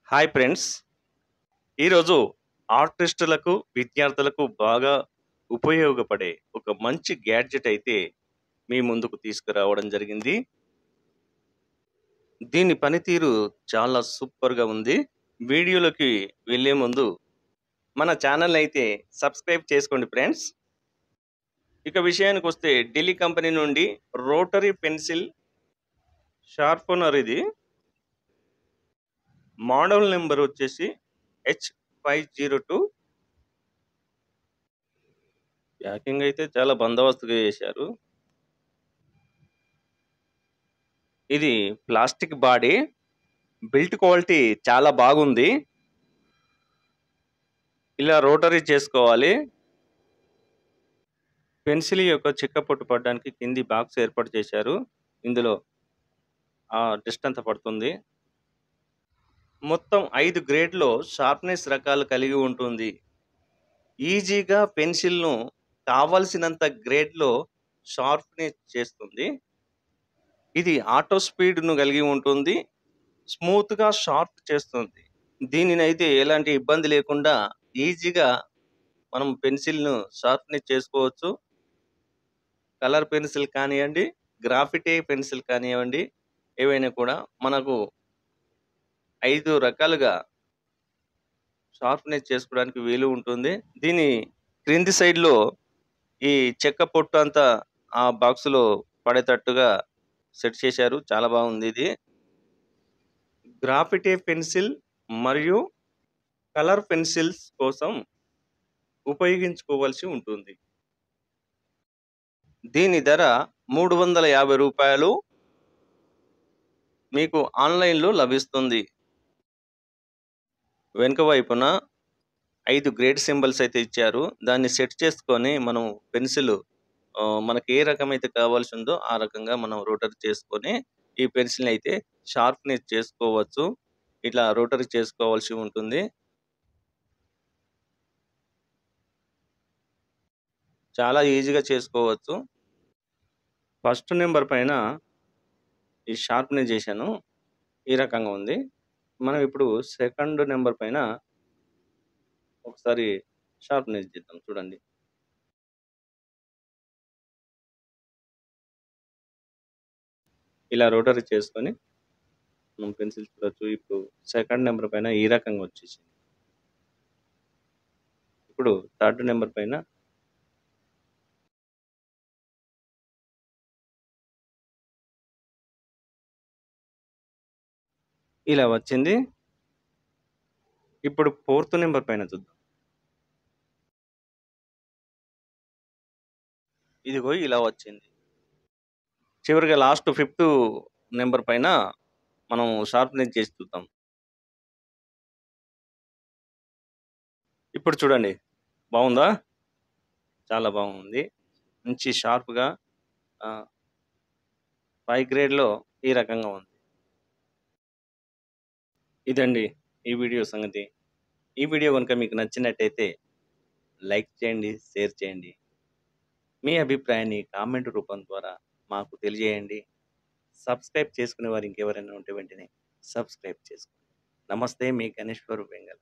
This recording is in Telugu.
Hi friends. ఈరోజు ఆర్టిస్టులకు, విద్యార్థులకు బాగా ఉపయోగపడే ఒక మంచి గ్యాడ్జెట్ అయితే మీ ముందుకు తీసుకురావడం జరిగింది. దీని పనితీరు చాలా సూపర్‌గా ఉంది. వీడియోలోకి వెళ్ళే ముందు మన ఛానెల్ అయితే సబ్స్క్రైబ్ చేసుకోండి ఫ్రెండ్స్. ఇక విషయానికొస్తే ఢిల్లీ కంపెనీ నుండి రోటరీ పెన్సిల్ షార్పనర్ ఇది. మోడల్ నంబర్ వచ్చేసి H502. ప్యాకింగ్ అయితే చాలా బందోబస్తుగా చేశారు. ఇది ప్లాస్టిక్ బాడీ. బిల్ట్ క్వాలిటీ చాలా బాగుంది. ఇలా రోటరీ చేసుకోవాలి. పెన్సిల్ యొక్క చెక్క పొట్టు పడడానికి కింది బాక్స్ ఏర్పాటు చేశారు. ఇందులో డస్ట్ అంతా పడుతుంది. మొత్తం 5 గ్రేడ్‌లో షార్ప్‌నెస్ రకాలు కలిగి ఉంటుంది. ఈజీగా పెన్సిల్‌ను కావాల్సినంత గ్రేడ్‌లో షార్ప్‌నెస్ చేస్తుంది. ఇది ఆటో స్పీడ్‌ను కలిగి ఉంటుంది. స్మూత్‌గా షార్ప్ చేస్తుంది. దీనినైతే ఎలాంటి ఇబ్బంది లేకుండా ఈజీగా మనం పెన్సిల్‌ను షార్ప్‌నెస్ చేసుకోవచ్చు. కలర్ పెన్సిల్ కానియండి, గ్రాఫిటీ పెన్సిల్ కానివ్వండి, ఏవైనా కూడా మనకు 5 రకాలుగా షార్ప్‌నెస్ చేసుకోవడానికి వీలు ఉంటుంది. దీని క్రింది సైడ్‌లో ఈ చెక్క పొట్టు అంతా ఆ బాక్స్‌లో పడేటట్టుగా సెట్ చేశారు. చాలా బాగుంది ఇది. గ్రాఫిటీ పెన్సిల్ మరియు కలర్ పెన్సిల్స్ కోసం ఉపయోగించుకోవాల్సి ఉంటుంది. దీని ధర రూ. 350 మీకు ఆన్‌లైన్‌లో లభిస్తుంది. వెనుక వైపున 5 గ్రేడ్ సింబల్స్ అయితే ఇచ్చారు. దాన్ని సెట్ చేసుకొని మనం పెన్సిల్ మనకి ఏ రకమైతే కావాల్సిందో ఆ రకంగా మనం రోటరీ చేసుకొని ఈ పెన్సిల్‌ని అయితే షార్ప్‌నెస్ చేసుకోవచ్చు. ఇట్లా రోటరీ చేసుకోవాల్సి ఉంటుంది. చాలా ఈజీగా చేసుకోవచ్చు. ఫస్ట్ నంబర్ పైన ఈ షార్ప్‌నెస్ చేశాను. ఈ రకంగా ఉంది. మనం ఇప్పుడు సెకండ్ నంబర్ పైన ఒకసారి షార్ప్‌నెస్ చేద్దాం చూడండి. ఇలా రోటరీ చేసుకొని మనం పెన్సిల్ చూడొచ్చు. ఇప్పుడు సెకండ్ నంబర్ పైన ఈ రకంగా వచ్చేసింది. ఇప్పుడు థర్డ్ నంబర్ పైన ఇలా వచ్చింది. ఇప్పుడు ఫోర్త్ నంబర్ పైన చూద్దాం. ఇదిగో ఇలా వచ్చింది. చివరిగా లాస్ట్ ఫిఫ్త్ నంబర్ పైన మనం షార్ప్‌నెస్ చేసి చూద్దాం. ఇప్పుడు చూడండి. బావుందా? చాలా బాగుంది. మంచి షార్ప్‌గా ఆహ్, 5 గ్రేడ్‌లో ఈ రకంగా ఉంది. ఇదండి ఈ వీడియో సంగతి. ఈ వీడియో గనుక మీకు నచ్చినట్టయితే లైక్ చేయండి, షేర్ చేయండి. మీ అభిప్రాయాన్ని కామెంట్ రూపం ద్వారా మాకు తెలియజేయండి. సబ్స్క్రైబ్ చేసుకునే వారు ఇంకెవరైనా ఉంటే వెంటనే సబ్స్క్రైబ్ చేసుకోండి. నమస్తే మీ గణేశ్వర్ వెంగళ.